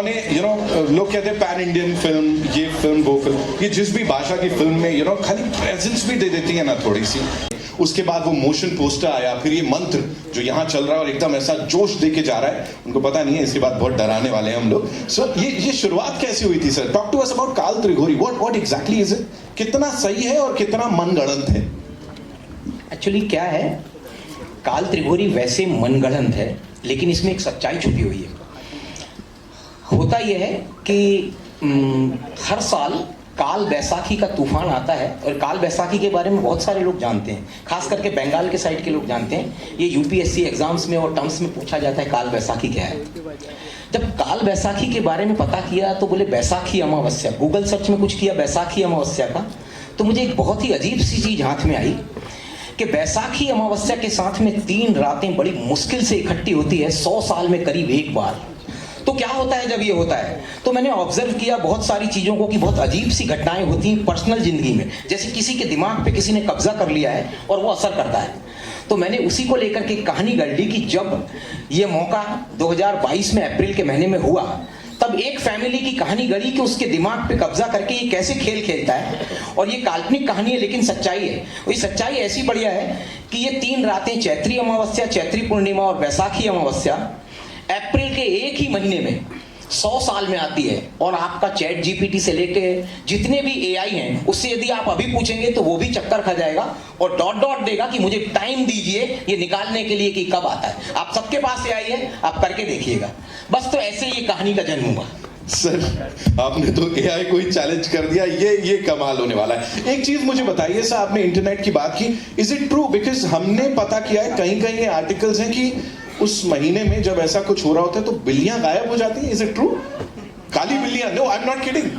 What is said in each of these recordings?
उन्होंने लोग कहते हैं पैन इंडियन फिल्म, ये फिल्म वो फिल्म, ये जिस भी भाषा की फिल्म में खाली प्रेजेंस भी दे देती है ना थोड़ी सी। उसके बाद वो मोशन पोस्टर आया, फिर ये मंत्र जो यहाँ चल रहा है और एकदम ऐसा जोश दे के जा रहा है, उनको पता नहीं है इसके बाद बहुत डराने वाले हैं हम लोग। सो ये शुरुआत कैसी हुई थी sir? Talk to us about Kaal Trighori, what exactly is it? कितना सही है और कितना मनगढ़ंत है? एक्चुअली क्या है, काल त्रिगोरी वैसे मनगढ़ंत है, लेकिन इसमें एक सच्चाई छुपी हुई है। होता यह है कि हर साल काल बैसाखी का तूफान आता है, और काल बैसाखी के बारे में बहुत सारे लोग जानते हैं, खास करके बंगाल के साइड के लोग जानते हैं। ये यूपीएससी एग्जाम्स में और टर्म्स में पूछा जाता है काल बैसाखी क्या है। जब काल बैसाखी के बारे में पता किया तो बोले बैसाखी अमावस्या, गूगल सर्च में कुछ किया बैसाखी अमावस्या का, तो मुझे एक बहुत ही अजीब सी चीज हाथ में आई कि बैसाखी अमावस्या के साथ में 3 रातें बड़ी मुश्किल से इकट्ठी होती है 100 साल में करीब एक बार। तो क्या होता है जब ये होता है? तो मैंने ऑब्जर्व किया बहुत सारी चीज़ों को कि बहुत अजीब सी घटनाएं होती हैं पर्सनल जिंदगी में, जैसे किसी के दिमाग पे किसी ने कब्जा कर लिया है और वो असर करता है। तो मैंने उसी को लेकर के कहानी गढ़ ली कि जब ये मौका 2022 में अप्रैल के महीने में हुआ, तब एक फैमिली की कहानी गढ़ी कि उसके दिमाग पे कब्जा करके ये कैसे खेल खेलता है। और ये काल्पनिक कहानी है लेकिन सच्चाई है। ये सच्चाई ऐसी बढ़िया है कि ये 3 रातें चैत्री अमावस्या, चैत्री पूर्णिमा और बैसाखी अमावस्या अप्रैल के एक ही महीने में 100 साल में आती है। और आपका चैट जीपीटी से लेके जितने भी एआई हैं, उससे यदि आप अभी पूछेंगे तो वो भी चक्कर खा जाएगा और डॉट डॉट देगा कि मुझे टाइम दीजिए ये निकालने के लिए कि कब आता है। आप सबके पास एआई है, आप करके देखिएगा। बस तो ऐसे ये कहानी का जन्म हुआ। सर आपने तो एआई को ही चैलेंज कर दिया, ये कमाल होने वाला है। एक चीज मुझे बताइए सर, आपने इंटरनेट की बात की, इज इट ट्रू? बिकॉज हमने पता किया है कहीं कहीं आर्टिकल्स हैं कि उस महीने में जब ऐसा कुछ हो रहा होता है तो बिल्लियां गायब हो जाती हैं। Is it true? काली बिल्लियां? No, I am not kidding.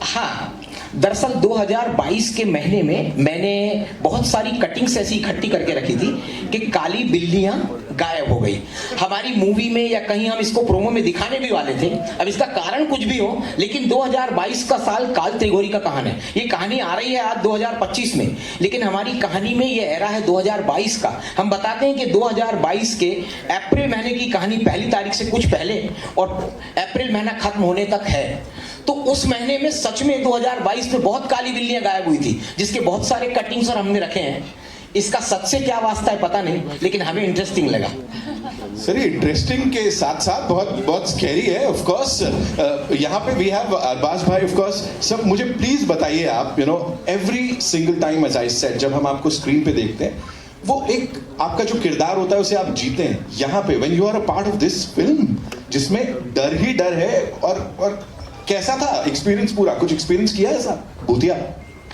हाँ, दरअसल 2022 के महीने में मैंने बहुत सारी कटिंग्स ऐसी इकट्ठी करके रखी थी कि काली बिल्लियां गायब हो गई। हमारी मूवी में या कहीं हम इसको प्रोमो में दिखाने भी वाले थे। अब इसका कारण कुछ भी हो, लेकिन 2022 का साल काल त्रिगोरी का कहानी है। ये कहानी आ रही है आज 2025 में, लेकिन हमारी कहानी में ये एरा है 2022 का। हम बताते हैं कि 2022 के अप्रैल महीने की कहानी पहली तारीख से कुछ पहले और अप्रैल महीना खत्म होने तक है। तो उस महीने में सच में 2022 में बहुत काली बिल्लियां गायब हुई थी, जिसके बहुत सारे कटिंग्स और हमने रखे हैं। इसका सच से क्या वास्ता है पता नहीं, लेकिन हमें इंटरेस्टिंग लगा। सर ये इंटरेस्टिंग के साथ साथ बहुत स्कैरी है। ऑफ कोर्स यहाँ पे वी हैव अरबाज भाई। ऑफ कोर्स सर मुझे प्लीज बताइए आप, every single time as I said, जब हम आपको स्क्रीन पे देखते हैं, वो एक आपका जो किरदार होता है उसे आप जीते हैं। यहाँ पे when you are a part of this film जिसमें डर ही डर है, और कैसा था एक्सपीरियंस पूरा? कुछ एक्सपीरियंस किया है सर भूतिया?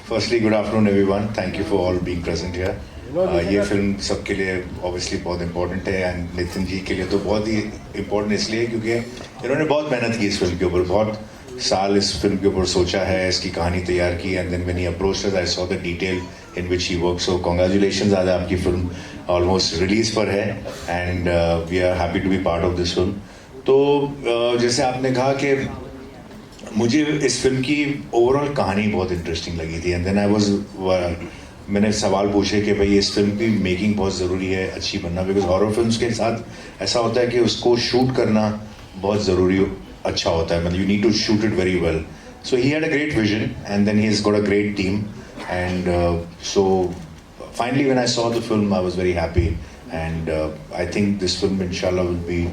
Firstly good afternoon everyone, thank you for all being present here. ये फिल्म सबके लिए ऑब्वियसली बहुत इंपॉर्टेंट है, एंड नितिन जी के लिए तो बहुत ही इंपॉर्टेंट इसलिए क्योंकि इन्होंने बहुत मेहनत की इस फिल्म के ऊपर, बहुत साल इस फिल्म के ऊपर सोचा है, इसकी कहानी तैयार की, and then when he approached us I saw the detail in which he work. So congratulations, आज आपकी फिल्म ऑलमोस्ट रिलीज पर है, and we are happy to be part of this film. तो जैसे आपने कहा कि मुझे इस फिल्म की ओवरऑल कहानी बहुत इंटरेस्टिंग लगी थी, एंड देन आई वाज मैंने सवाल पूछे कि भाई इस फिल्म की मेकिंग बहुत ज़रूरी है, अच्छी बनना, बिकॉज हॉरर फिल्म्स के साथ ऐसा होता है कि उसको शूट करना बहुत ज़रूरी अच्छा होता है, मतलब you need to shoot it very well. So he had a great vision and then he has got a great team, and so finally when I saw the film I was very happy, and I think this film इंशाल्लाह will be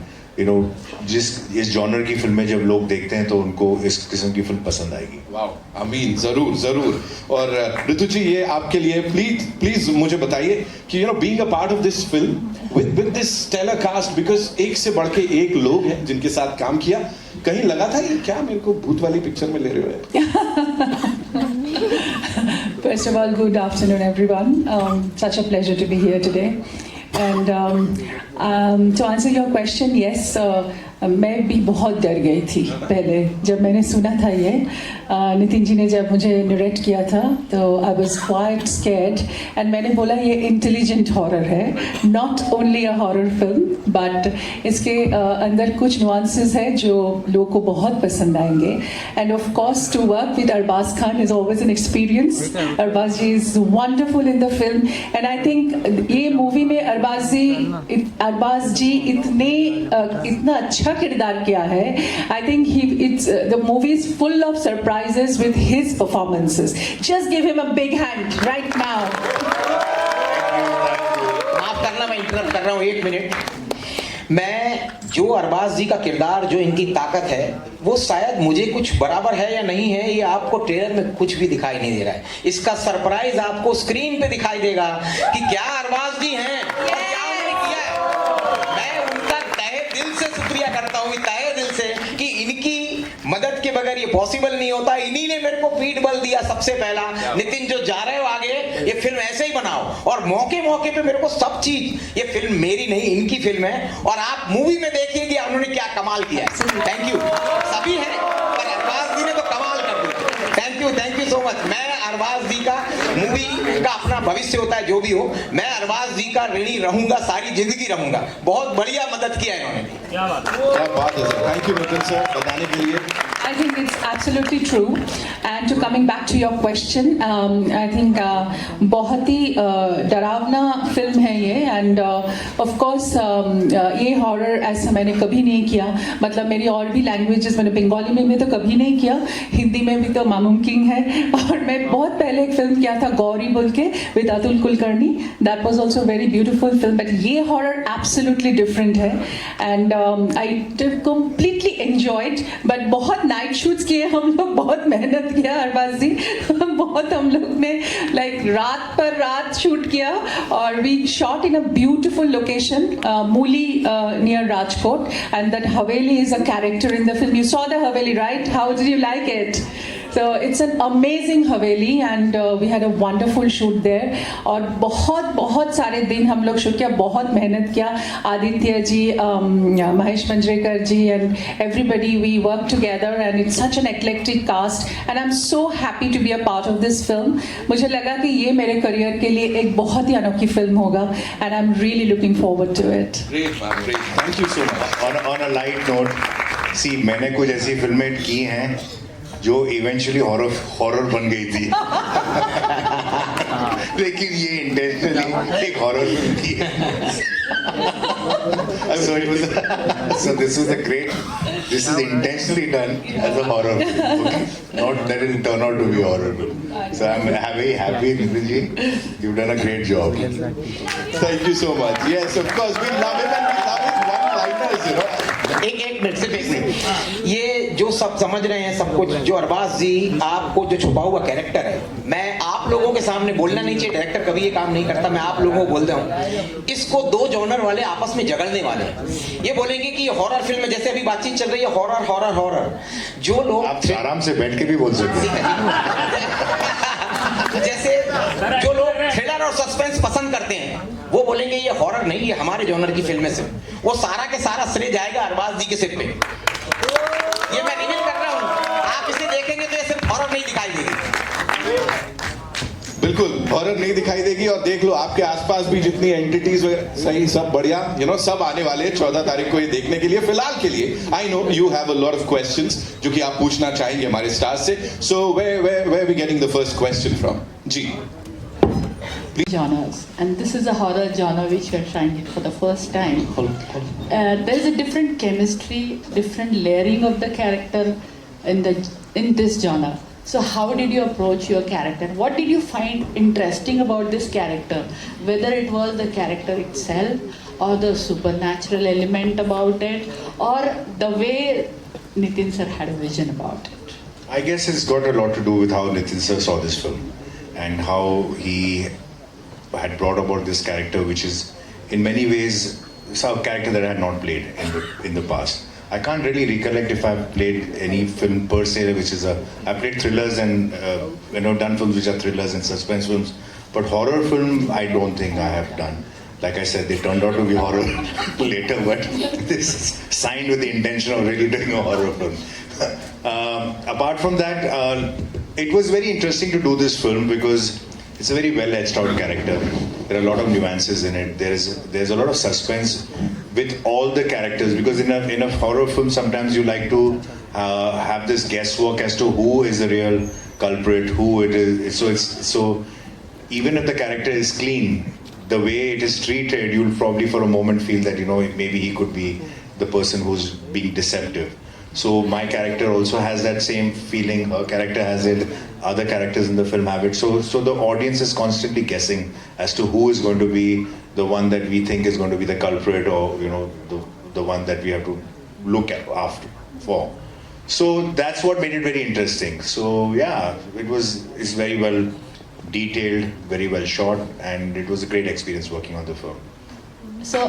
this is genre की फिल्में जब लोग देखते हैं तो उनको इस किस्म की फिल्म पसंद आएगी। वाओ, आमीन, जरूर जरूर। और ऋतु जी ये आपके लिए प्लीज मुझे बताइए कि being a part of this film with this stellar cast, because एक से बढ़ के एक लोग हैं जिनके साथ काम किया, कहीं लगा था ये क्या मेरे को भूत वाली पिक्चर में ले रहे हो? First of all, good afternoon everyone. Such a pleasure to be here today. And to answer your question, yes, मैं भी बहुत डर गई थी पहले जब मैंने सुना था ये। नितिन जी ने जब मुझे नरेट किया था तो I was quite scared, and मैंने बोला ये इंटेलिजेंट हॉरर है, not only a horror film but इसके अंदर कुछ नुआंसेस है जो लोगों को बहुत पसंद आएंगे। And of course to work with Arbaaz Khan is always an experience. Arbaaz ji is wonderful in the film, and I think ये मूवी में अरबाज जी इतना अच्छा अच्छा किरदार किया है. I think the movie is full of surprises with his performances. Just give him a big hand right now. माफ करना मैं इंटरप्ट कर रहा हूँ 1 मिनट. मैं जो अरबाज जी का किरदार, जो इनकी ताकत है, वो शायद मुझे कुछ बराबर है या नहीं है, ये आपको ट्रेलर में कुछ भी दिखाई नहीं दे रहा है. इसका सरप्राइज आपको स्क्रीन पे दिखाई देगा कि क्या अरबाज जी हैं और क्या उन्होंने किया है. मैं उनका तहे दिल से शुक्रिया करता हूँ, तहे दिल से, कि इनकी मदद के बगैर ये पॉसिबल नहीं होता. इन्हीं ने मेरे को पीठ बल दिया सबसे पहला. नितिन जो जा रहे हो आगे, ये फिल्म ऐसे ही बनाओ. और मौके मौके पे मेरे को सब चीज, ये फिल्म मेरी नहीं इनकी फिल्म है, और आप मूवी में देखिए कि उन्होंने क्या कमाल किया है. Thank you. सभी हैं पर अरबाज जी ने तो कमाल कर दिया. Thank you so much. मैं अरबाज जी का, मूवी का अपना भविष्य होता है जो भी हो, मैं अरबाज जी का ऋणी रहूंगा, सारी जिंदगी रहूंगा. बहुत बढ़िया मदद किया इन्होंने. क्या बात है sir. Thank you Nitin sir बताने के लिए. I think it's absolutely true. And to coming back to your question, I think बहुत ही डरावना फिल्म है ये. And of course ये हॉरर ऐसा मैंने कभी नहीं किया. मतलब मेरी और भी लैंग्वेजेस, मैंने बंगाली में भी तो कभी नहीं किया, हिंदी में भी तो नामुमकिन है. और मैं बहुत पहले एक फिल्म किया था गौरी बोल के with Atul Kulkarni. That was also very beautiful film. But ये हॉरर एब्सोल्युटली डिफरेंट है. And I completely enjoyed. But बहुत नाइट शूट्स किए हम लोग, बहुत मेहनत किया अरबाज जी. बहुत हम लोग ने लाइक रात पर रात शूट किया. और we shot in a beautiful location, Muli near Rajkot. And that haveli is a character in the film. You saw the haveli, right? How did you like it? So it's an amazing Haveli and we had a wonderful shoot there. और बहुत सारे दिन हम लोग shoot किया, बहुत मेहनत किया. आदित्य जी, महेश मंजरेकर जी and everybody, we worked together and it's such an eclectic cast and I'm so happy to be a part of this film. मुझे लगा कि ये मेरे करियर के लिए एक बहुत ही अनोखी फिल्म होगा and I'm really looking forward to it. Great man, great. Thank you so much. On a light note, see, मैंने कुछ ऐसी फिल्में की हैं जो इवेंचुअली हॉरर बन गई थी. लेकिन ये इंटेंशनली एक हॉरर फिल्म की है. So this is intentionally done as a horror film. Okay? Not that it turned out to be a horror film. So I'm very happy, Nitin ji. You've done a great job. Thank you so much. Yes, of course. We love it and we love his one-liners, you know. एक minute, सिर्फ 1 minute. ये जो सब समझ रहे हैं सब कुछ, जो अरबाज जी आपको जो छुपा हुआ कैरेक्टर है, मैं आप लोगों के सामने बोलना नहीं चाहिए, डायरेक्टर कभी ये काम नहीं करता, मैं आप लोगों को बोलता हूँ, इसको 2 जॉनर वाले आपस में झगड़ने वाले हैं. ये बोलेंगे कि ये हॉरर फिल्म है, जैसे अभी बातचीत चल रही है हॉरर हॉरर हॉरर. जो लोग आप आराम से बैठ के भी बोल सकते हैं. जैसे जो लोग थ्रिलर और सस्पेंस पसंद करते हैं, वो बोलेंगे ये हॉरर नहीं, ये हमारे जॉनर की फिल्म है. सिर्फ वो सारा के सारा श्रेय जाएगा अरबाज जी के सिर पे. ये मैं रिवील कर रहा हूँ. आप इसे देखेंगे तो ये सिर्फ हॉरर नहीं दिखाई देगी. बिल्कुल हॉरर नहीं दिखाई देगी. और देख लो आपके आसपास भी जितनी एंटिटीज सही, सब बढ़िया, यू नो, सब आने वाले हैं 14 तारीख को ये देखने के लिए. फिलहाल के लिए I know you have a lot of questions जो कि आप पूछना चाहेंगे हमारे स्टार्स से. So where we getting the first question from? जी. Genres, and this is a horror genre which we are trying it for the first time. There is a different chemistry, different layering of the character in this genre. So how did you approach your character? What did you find interesting about this character? Whether it was the character itself or the supernatural element about it, or the way Nitin sir had a vision about it. I guess it's got a lot to do with how Nitin sir saw this film and how he had brought about this character, which is in many ways some character that I had not played in the past. I can't really recollect if I've played any film per se, which is I've played thrillers and done films which are thrillers and suspense films, but horror film I don't think I have done. Like I said, they turned out to be horror later, but this is signed with the intention of really doing a horror film. Apart from that, it was very interesting to do this film because it's a very well edged out character. There are a lot of nuances in it. There's a lot of suspense with all the characters, because in a horror film sometimes you like to have this guesswork as to who is the real culprit, who it is. So even if the character is clean, the way it is treated, you'll probably for a moment feel that maybe he could be the person who's being deceptive. So my character also has that same feeling. Her character has it. Other characters in the film have it. So the audience is constantly guessing as to who is going to be the one that we think is going to be the culprit, or the one that we have to look at after for. So that's what made it very interesting. So yeah, it's very well detailed, very well shot, and it was a great experience working on the film. So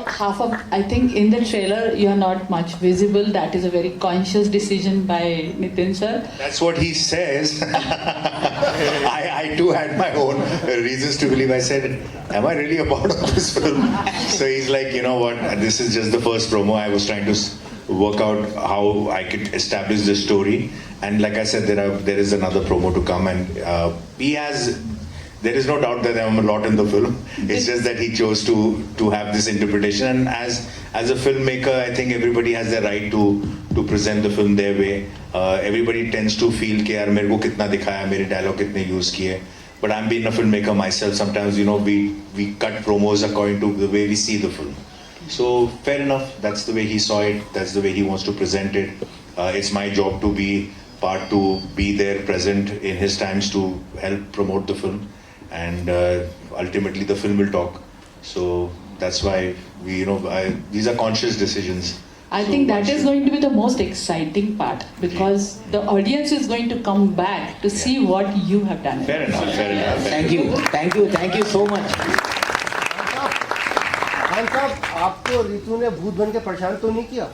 I think in the trailer you're not much visible. That is a very conscious decision by Nitin sir. That's what he says. I too had my own reasons to believe. I said, am I really a part of this film? So he's like, you know what, this is just the first promo. I was trying to work out how I could establish the story. And like I said, there is another promo to come, and there is no doubt that I'm a lot in the film. It's just that he chose to have this interpretation. And as a filmmaker, I think everybody has the right to present the film their way. Everybody tends to feel कि यार मेरे को कितना दिखाया, मेरे dialogue कितने use किए. But I'm being a filmmaker myself. Sometimes we cut promos according to the way we see the film. So fair enough. That's the way he saw it. That's the way he wants to present it. It's my job to be there, present in his times to help promote the film. And ultimately the film will talk. So that's why these are conscious decisions. I think that is going to be the most exciting part, because the audience is going to come back to see what you have done. Fair enough. Thank you so much. Khan साहब, आपको रितु ने भूत बन के परेशान तो नहीं किया?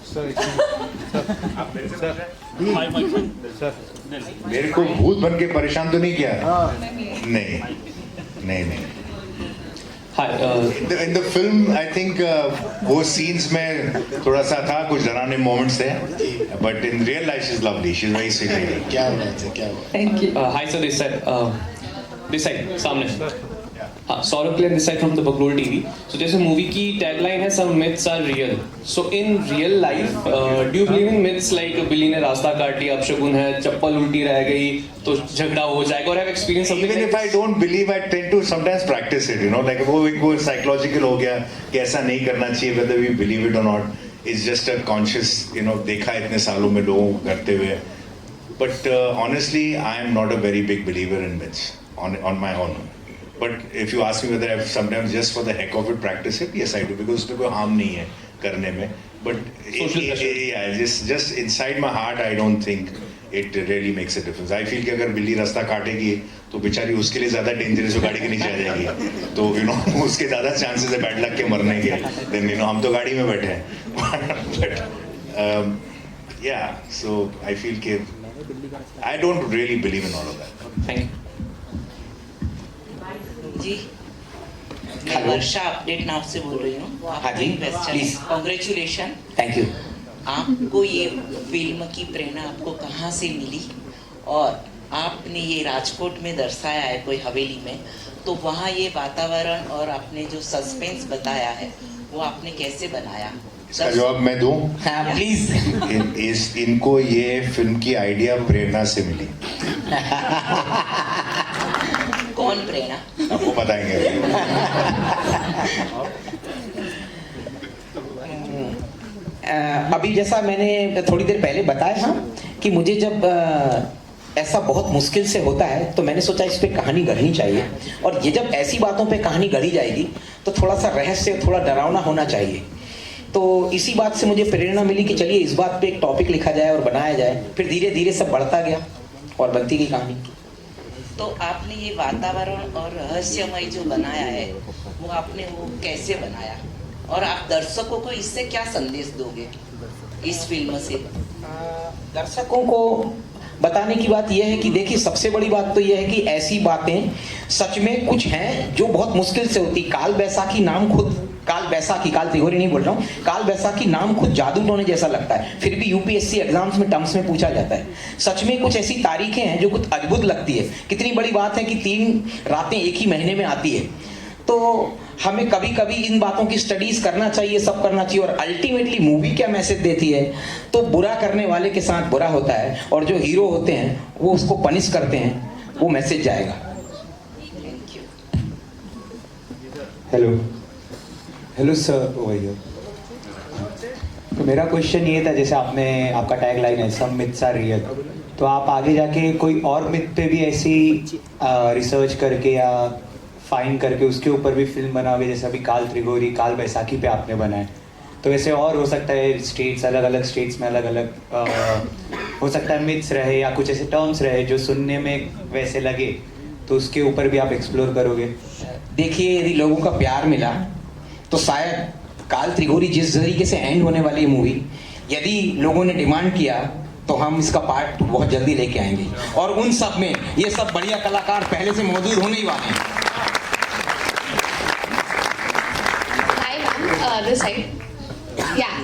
मेरे को भूत बन के परेशान तो नहीं किया? नहीं. Hi. In the film, I think वो scenes में थोड़ा सा था, कुछ डरावने moments थे. But in real life, she's lovely. She's very sweet lady. क्या बात है. Thank you. Hi sir, this side सामने. हाँ, सौरभ क्लेन this side from the Bagrol TV. So जैसे मूवी की टैगलाइन है, some myths are real. So in real life, do you believe in myths like बिल्ली ने रास्ता काट लिया, अपशगुन है, चप्पल उल्टी रह गई तो झगड़ा हो जाएगा, और have experienced something? Even if I don't believe, I tend to sometimes practice it. Like वो psychological हो गया कि ऐसा नहीं करना चाहिए, whether we believe it or not. It's just a conscious, देखा इतने सालों में लोगों को करते हुए. But honestly, I am not a very big believer in myths on my own. But if you ask me whether I sometimes just for the heck of it practice it, yes I do, because उसमें कोई harm नहीं है करने में. But just inside my heart, I don't think it really makes a difference. I feel कि अगर बिल्ली रास्ता काटेगी तो बेचारी उसके लिए ज़्यादा dangerous हो, गाड़ी के नीचे आ जाएगी. तो उसके ज़्यादा chances है bad luck के मरने के. Then हम तो गाड़ी में बैठे हैं. But yeah, so I feel कि I don't really believe in all of that. Thank you. जी, मैं वर्षा अपडेट नाउ से बोल रही हूँ. हाँ जी, प्लीज. कॉन्ग्रेचुलेशन. Thank you. आपको ये फिल्म की प्रेरणा आपको कहाँ से मिली, और आपने ये राजकोट में दर्शाया है कोई हवेली में, तो वहाँ ये वातावरण और आपने जो सस्पेंस बताया है वो आपने कैसे बनाया? इसका जवाब मैं दूं? हाँ प्लीज. इनको ये फिल्म की आइडिया प्रेरणा से मिली. कौन प्रेरणा? आपको बताएंगे. अभी जैसा मैंने थोड़ी देर पहले बताया था कि मुझे जब ऐसा बहुत मुश्किल से होता है तो मैंने सोचा इस पे कहानी गढ़नी चाहिए, और ये जब ऐसी बातों पे कहानी गढ़ी जाएगी तो थोड़ा सा रहस्य, थोड़ा डरावना होना चाहिए. तो इसी बात से मुझे प्रेरणा मिली कि चलिए इस बात पे एक टॉपिक लिखा जाए और बनाया जाए. फिर धीरे धीरे सब बढ़ता गया और बनती गई कहानी. तो आपने ये वातावरण और रहस्यमय जो बनाया है वो आपने कैसे बनाया, और आप दर्शकों को इससे क्या संदेश दोगे इस फिल्म से? दर्शकों को बताने की बात यह है कि देखिए, सबसे बड़ी बात तो यह है कि ऐसी बातें सच में कुछ हैं जो बहुत मुश्किल से होती. काल बैसाखी काल त्रिगोरी नहीं बोल रहा हूँ, काल बैसाखी नाम खुद जादू टोने जैसा लगता है, फिर भी यूपीएससी एग्जाम्स में टर्म्स में पूछा जाता है. सच में कुछ ऐसी तारीखें हैं जो कुछ अद्भुत लगती है. कितनी बड़ी बात है कि 3 रातें एक ही महीने में आती है. तो हमें कभी कभी इन बातों की स्टडीज करना चाहिए, सब करना चाहिए. और अल्टीमेटली मूवी क्या मैसेज देती है, तो बुरा करने वाले के साथ बुरा होता है, और जो हीरो होते हैं वो उसको पनिश करते हैं, वो मैसेज जाएगा. Hello sir, over here. तो मेरा क्वेश्चन ये था, जैसे आपका टैग लाइन है सम मिथ्स आर रियल, तो आप आगे जाके कोई और मिथ पे भी ऐसी रिसर्च करके या फाइंड करके उसके ऊपर भी फिल्म बनाओगे, जैसे अभी काल त्रिगोरी, काल बैसाखी पे आपने बनाए, तो वैसे और हो सकता है स्टेट्स, अलग अलग स्टेट्स में अलग अलग हो सकता है मिथ्स रहे या कुछ ऐसे टर्म्स रहे जो सुनने में वैसे लगे, तो उसके ऊपर भी आप एक्सप्लोर करोगे? देखिए, यदि लोगों का प्यार मिला तो शायद काल त्रिगोरी जिस तरीके से एंड होने वाली है मूवी, यदि लोगों ने डिमांड किया तो हम इसका पार्ट बहुत जल्दी लेके आएंगे, और उन सब में ये सब बढ़िया कलाकार पहले से मौजूद होने ही वाले हैं। Hi ma'am, this side. Yeah,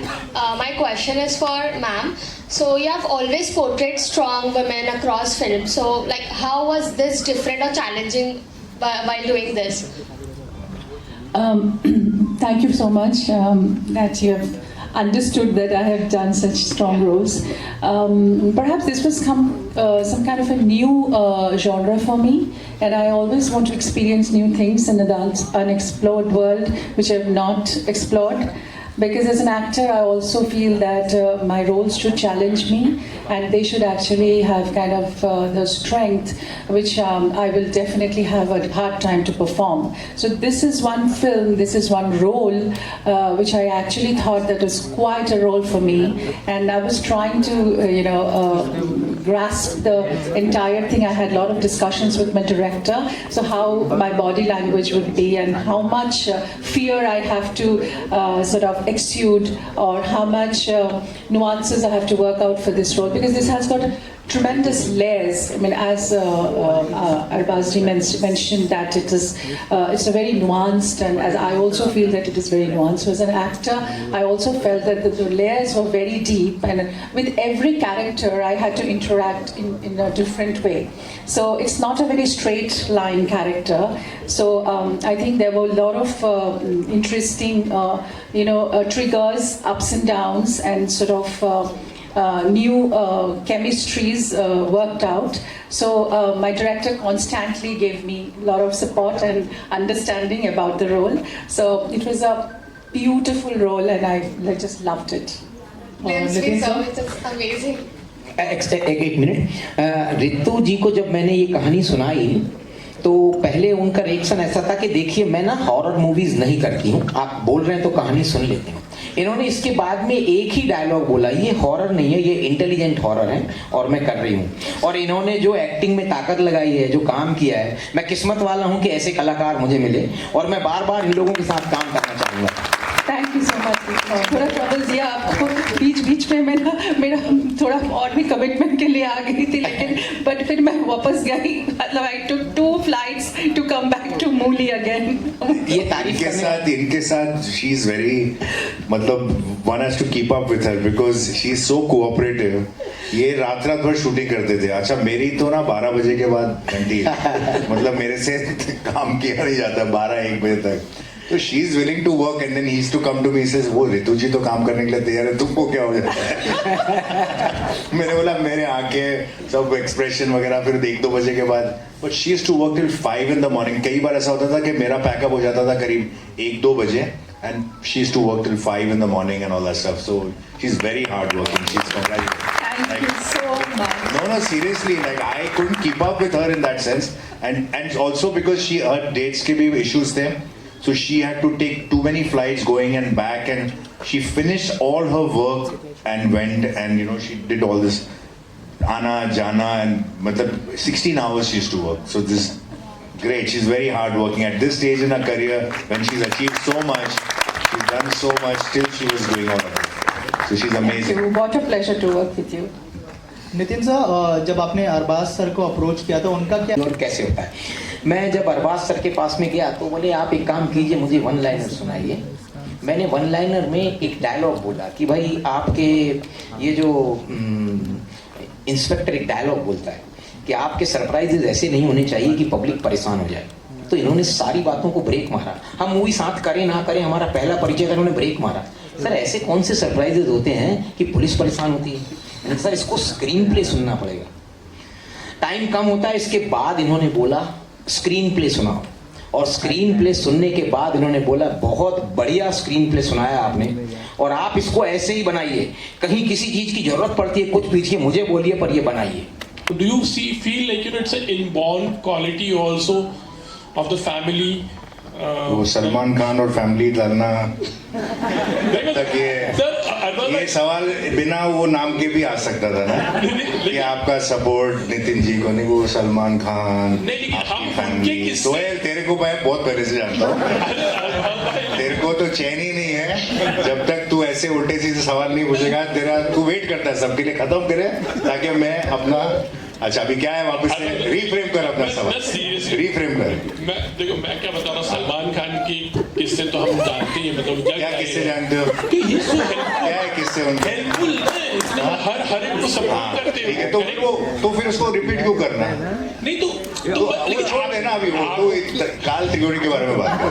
my question is for ma'am. So you have always portrayed strong women across films. So like, how was this different or challenging while doing this? Thank you so much that you have understood that I have done such strong roles. Perhaps this was some kind of a new genre for me, and I always want to experience new things in an unexplored world which I have not explored. Because as an actor, I also feel that my roles should challenge me, and they should actually have kind of the strength which I will definitely have a hard time to perform. So this is one film, this is one role which I actually thought that was quite a role for me, and I was trying to grasp the entire thing. I had a lot of discussions with my director, so how my body language would be and how much fear I have to sort of exude, or how much nuances I have to work out for this role, because this has got tremendous layers. I mean, as Arbazji mentioned that it's a very nuanced, and as I also feel that it is very nuanced. So as an actor, I also felt that the layers were very deep, and with every character I had to interact in a different way. So it's not a very straight line character. So I think there were a lot of interesting, triggers, ups and downs, and sort of new chemistries worked out. So my director constantly gave me a lot of support and understanding about the role. So it was a beautiful role, and I just loved it. It is amazing. एक minute, Ritu जी को जब मैंने ये कहानी सुनाई तो पहले उनका रिएक्शन ऐसा था कि देखिए, मैं ना हॉरर मूवीज नहीं करती हूँ, आप बोल रहे हैं तो कहानी सुन लेती हूँ। इन्होंने इसके बाद में एक ही डायलॉग बोला, ये हॉरर नहीं है, ये इंटेलिजेंट हॉरर है और मैं कर रही हूँ। और इन्होंने जो एक्टिंग में ताकत लगाई है, जो काम किया है, मैं किस्मत वाला हूँ कि ऐसे कलाकार मुझे मिले, और मैं बार बार इन लोगों के साथ काम करना चाहूँगा। Thank you so much. थोड़ा ट्रबल दिया आपको बीच में, मेरा थोड़ा और भी कमिटमेंट के लिए आ गई थी, लेकिन बट फिर मैं वापस गई। मतलब आई टुक 2 flights to come back to Muli again. ये तारीफ इनके साथ शी इज वेरी, मतलब one has to keep up with her because she is so cooperative. ये रात भर शूटिंग करते थे। अच्छा, मेरी तो ना 12 बजे के बाद घंटी मतलब मेरे से काम किया नहीं जाता 12-1 बजे तक। तो she is willing to work, and then he is to come to me, says वो रितु जी तो काम करने के लिए तैयार है, तुमको क्या हो जाता है? मैंने बोला मेरे आंखें सब एक्सप्रेशन वगैरह, फिर 1-2 बजे के बाद, but she is to work till 5 in the morning। कई बार ऐसा होता था कि मेरा पैकअप हो जाता था करीब 1-2 बजे, and she is to work till 5 in the morning and all that stuff. So she is very hard working. She's congratulations. Thank you so much. No, seriously, like I couldn't keep up with her in that sense, and also because her dates के भी issues थे, so she had to take too many flights going and back, and she finished all her work and went, and she did all this Ana Jana, and matlab 16 hours she used to work. So this great, she's very hard working at this stage in her career when she's achieved so much, she's done so much, still she was doing all of it. So she's amazing. Thank you. What a pleasure to work with you. Nitin sir, जब आपने Arbaaz sir को approach किया तो उनका क्या और कैसे होता है? मैं जब अरबाज सर के पास में गया तो बोले आप एक काम कीजिए, मुझे 1 लाइनर सुनाइए। मैंने 1 लाइनर में एक डायलॉग बोला कि भाई आपके ये जो इंस्पेक्टर एक डायलॉग बोलता है कि आपके सरप्राइजेज ऐसे नहीं होने चाहिए कि पब्लिक परेशान हो जाए। तो इन्होंने सारी बातों को ब्रेक मारा। हम मूवी साथ करें ना करें, हमारा पहला परिचय था, इन्होंने ब्रेक मारा। सर ऐसे कौन से सरप्राइजेज होते हैं कि पुलिस परेशान होती है? सर इसको स्क्रीन प्ले सुनना पड़ेगा, टाइम कम होता है। इसके बाद इन्होंने बोला स्क्रीन प्ले सुनाओ, और स्क्रीन प्ले सुनने के बाद इन्होंने बोला बहुत बढ़िया स्क्रीन प्ले सुनाया आपने, और आप इसको ऐसे ही बनाइए, कहीं किसी चीज की जरूरत पड़ती है कुछ पीछे मुझे बोलिए, पर ये बनाइए। Do you feel like it's an inborn quality also of the family? वो सलमान खान और फैमिली डालना तक ये सवाल बिना वो नाम के भी आ सकता था ना कि आपका सपोर्ट नितिन जी को, नहीं वो सलमान खान आपकी फैमिली। सोहेल तेरे को मैं बहुत पहले से जानता हूँ, तेरे को तो चैन ही नहीं है जब तक तू ऐसे उल्टे सीधे सवाल नहीं पूछेगा। तेरा तू वेट करता है सबके लिए खत्म करे ताकि मैं अपना, अच्छा अभी क्या है वापस से रीफ्रेम कर अपना सवाल, रीफ्रेम कर। मैं क्या बता रहा हूँ, सलमान खान की किस्से तो हम जानते हैं, मतलब क्या किस्से जानते हो, क्या है किस्से उनके? हर एक को सपोर्ट करते हैं। ठीक है, तो फिर उसको रिपीट क्यों करना है? नहीं तो छोड़ देना अभी, वो तो काल त्रिकोणी के बारे में बात कर।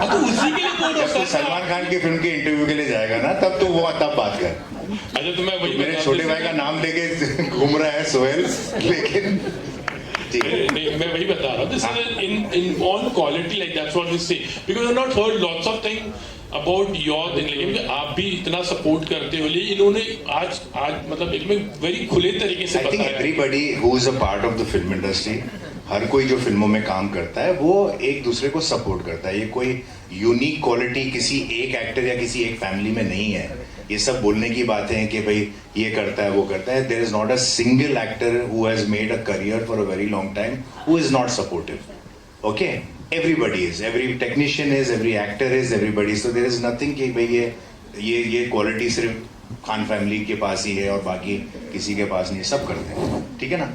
जब तू सलमान खान की फिल्म के इंटरव्यू के लिए जाएगा ना तब तो वो तब बात कर। अच्छा तो मैं वही मेरे छोटे भाई का नाम लेके घूम रहा है सोहेल, लेकिन नहीं मैं वही बता रहा हूँ, this is in on quality like that's what we say, because I have not heard lots of thing about your thing, लेकिन आप भी इतना सपोर्ट करते हो, लेकिन इन्होंने आज मतलब एकदम वेरी खुले तरीके से बताया। I think everybody who is a part of the film industry, हर कोई जो फिल्मों में काम करता है वो एक दूसरे को सपोर्ट करता है। ये कोई यूनिक क्वालिटी किसी एक एक्टर या किसी एक फैमिली में नहीं है। ये सब बोलने की बातें हैं कि भाई ये करता है वो करता है। There is not a single actor who has made a career for a very long time who is not supportive. Okay, everybody is, every technician is, every actor is, everybody. So there is nothing कि भाई ये quality सिर्फ Khan family के पास ही है और बाकी किसी के पास नहीं, सब करते हैं, ठीक है ना।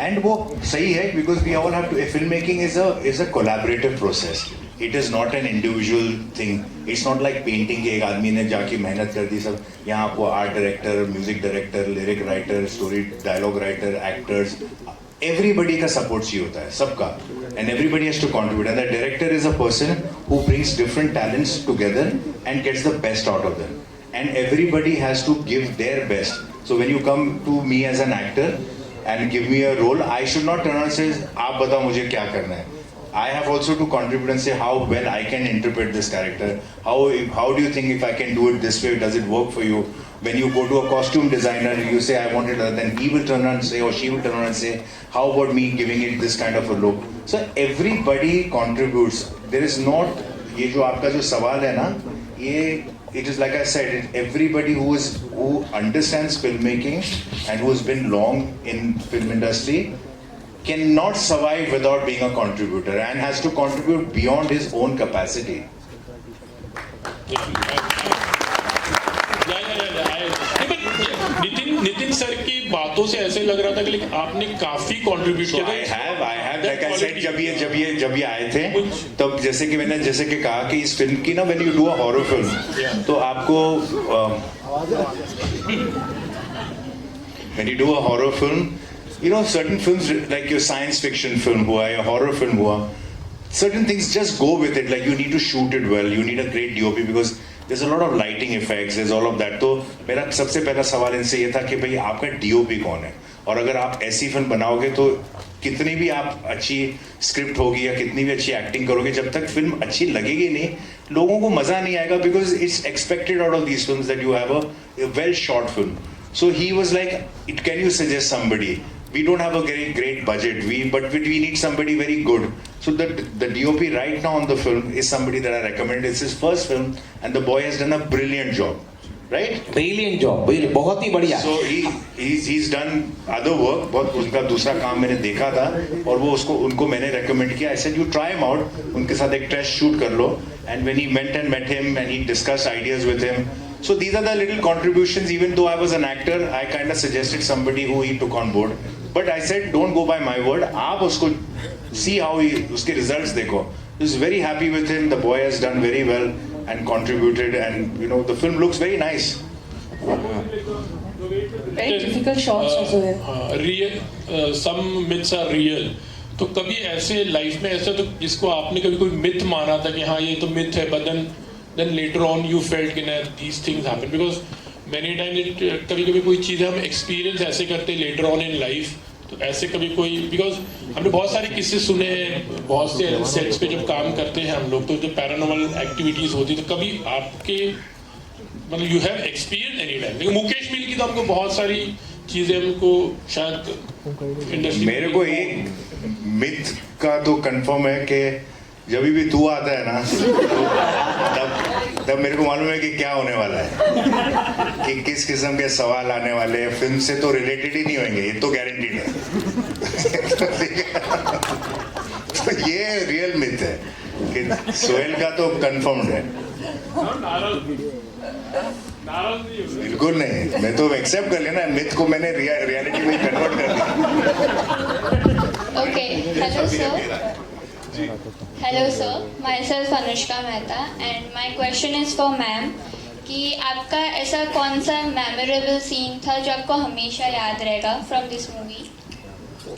एंड वो सही है because we all have to, film making is a collaborative process, it is not an individual thing. It's not like painting के एक आदमी ने जाके मेहनत कर दी सब। यहाँ आपको art director, music director, lyric writer, story dialogue writer, actors, everybody का सपोर्ट चाहिए होता है, सबका, and everybody has to contribute. And the director is a person who brings different talents together and gets the best out of them, and everybody has to give their best. So when you come to me as an actor and give me a role, I should not turn around and say आप बताओ मुझे क्या करना है। I have also to contribute and say how well I can interpret this character. How do you think if I can do it this way, does it work for you? When you go to a costume designer, you say I want it, then he will turn around and say, or she will turn around and say, how about me giving it this kind of a look? So everybody contributes. There is not, ये जो आपका जो सवाल है ना, ये it is like I said, everybody who understands filmmaking and who has been long in film industry cannot survive without being a contributor and has to contribute beyond his own capacity. Nitin sir की बातों से ऐसे लग रहा था कि आपने काफी कंट्रीब्यूट किया। I have like I said, जब ये आए थे तब जैसे कि मैंने कि कहा कि इस फिल्म की ना, when you do a horror film, तो आपको when you do a horror film, you know certain films like your science fiction film हुआ या horror film हुआ, certain things just go with it. Like you need to shoot it well, you need a great DOP because there's a lot of lighting effects, there's all of that. तो मेरा सबसे पहला सवाल इनसे ये था कि भाई आपका DOP कौन है, और अगर आप ऐसी फिल्म बनाओगे तो कितनी भी आप अच्छी स्क्रिप्ट होगी या कितनी भी अच्छी एक्टिंग करोगे, जब तक फिल्म अच्छी लगेगी नहीं, लोगों को मजा नहीं आएगा, because it's expected out of these films that you have a well short film. So he was like, can you suggest somebody? We don't have a very great budget, but we need somebody very good. So the DOP right now on the film is somebody that I recommend. It's his first film and the boy has done a brilliant job. Right? Brilliant job. बहुत ही बढ़िया. So he's done other work. बहुत उनका दूसरा काम मैंने देखा था और वो उनको मैंने recommend किया. I said you try him out. उनके साथ एक test shoot कर लो. And when he went and met him and he discussed ideas with him. So these are the little contributions. Even though I was an actor, I kind of suggested somebody who he took on board. But I said don't go by my word. आप उसको see how उसके results देखो. I was very happy with him. The boy has done very well and contributed, and you know the film looks very nice. Very difficult shots also there. Real, some myths are real. तो कभी ऐसे life में ऐसा तो जिसको आपने कभी कोई मिथ माना था कि हाँ ये तो मिथ है, but then later on you felt कि ना these things happen, because many times कभी कोई चीज़ें हम experience ऐसे करते later on in life तो ऐसे कभी कोई, बिकॉज हमने बहुत सारे किस्से सुने हैं, बहुत से सेट्स पे जब काम करते हैं हम लोग, तो जब पैरानॉर्मल एक्टिविटीज होती तो कभी आपके मतलब you have experience any time, लेकिन मुकेश मिल की तो हमको बहुत सारी चीजें हमको शायद इंडस्ट्री, मेरे को एक मिथ का तो कंफर्म है कि जब भी तू आता है ना तब मेरे को मालूम है कि क्या होने वाला है, कि किस किस्म के सवाल आने वाले हैं, फिल्म से तो रिलेटेड ही नहीं होंगे, ये तो गारंटीड है। तो ये रियल मिथ है कि सोहेल का तो कंफर्म्ड है। बिल्कुल नहीं, मैं तो एक्सेप्ट कर लेना, मिथ को मैंने रियलिटी में कन्वर्ट कर दिया। Okay, hello sir. Hello sir, my self Anushka Mehta and my question is for ma'am कि आपका ऐसा कौन सा मेमोरेबल सीन था जो आपको हमेशा याद रहेगा from this movie?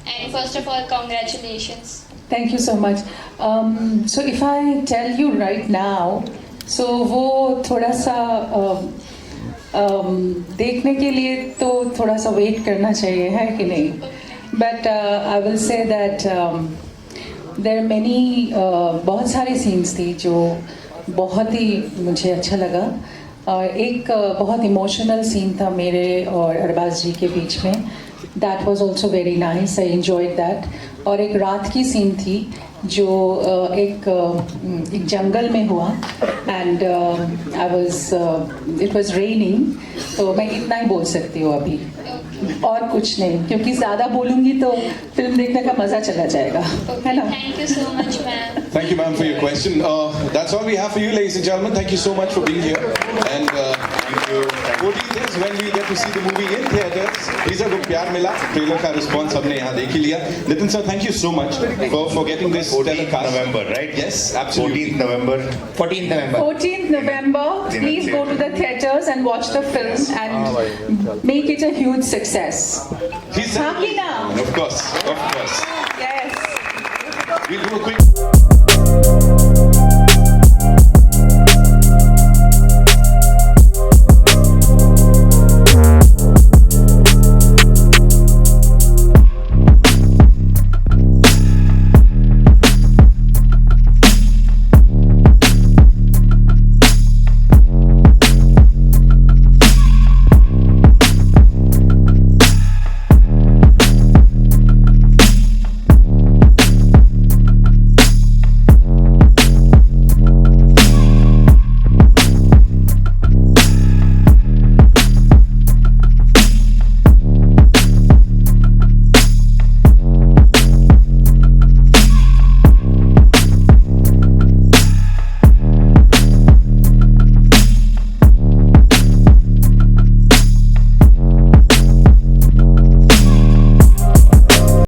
And first of all congratulations. Thank you so much. So if I tell you right now, so वो थोड़ा सा देखने के लिए तो थोड़ा सा वेट करना चाहिए, है कि नहीं? But I will say that there are many बहुत सारे scenes थी जो बहुत ही मुझे अच्छा लगा. एक बहुत इमोशनल सीन था मेरे और अरबाज जी के बीच में. That was also very nice. I enjoyed that. और एक रात की सीन थी जो एक जंगल में हुआ एंड इट वाज रेनिंग. तो मैं इतना ही बोल सकती हूँ अभी, और कुछ नहीं, क्योंकि ज़्यादा बोलूँगी तो फिल्म देखने का मज़ा चला जाएगा, है ना? Thank you so much ma'am. Thank you, ma'am, for your question. That's all we have for you, ladies and gentlemen. Thank you so much for being here. And thank you. 14th is when we get to see the movie in theaters. Teaser को प्यार मिला, trailer का response हमने यहाँ देख ही लिया. Nitin sir, thank you so much for getting this 14th November, right? Yes, absolutely. 14th November. 14th November. 14th November. Please go to the theaters and watch the film and make it a huge success. He's हाँ कि ना? Of course, of course. Yes. We'll do a quick.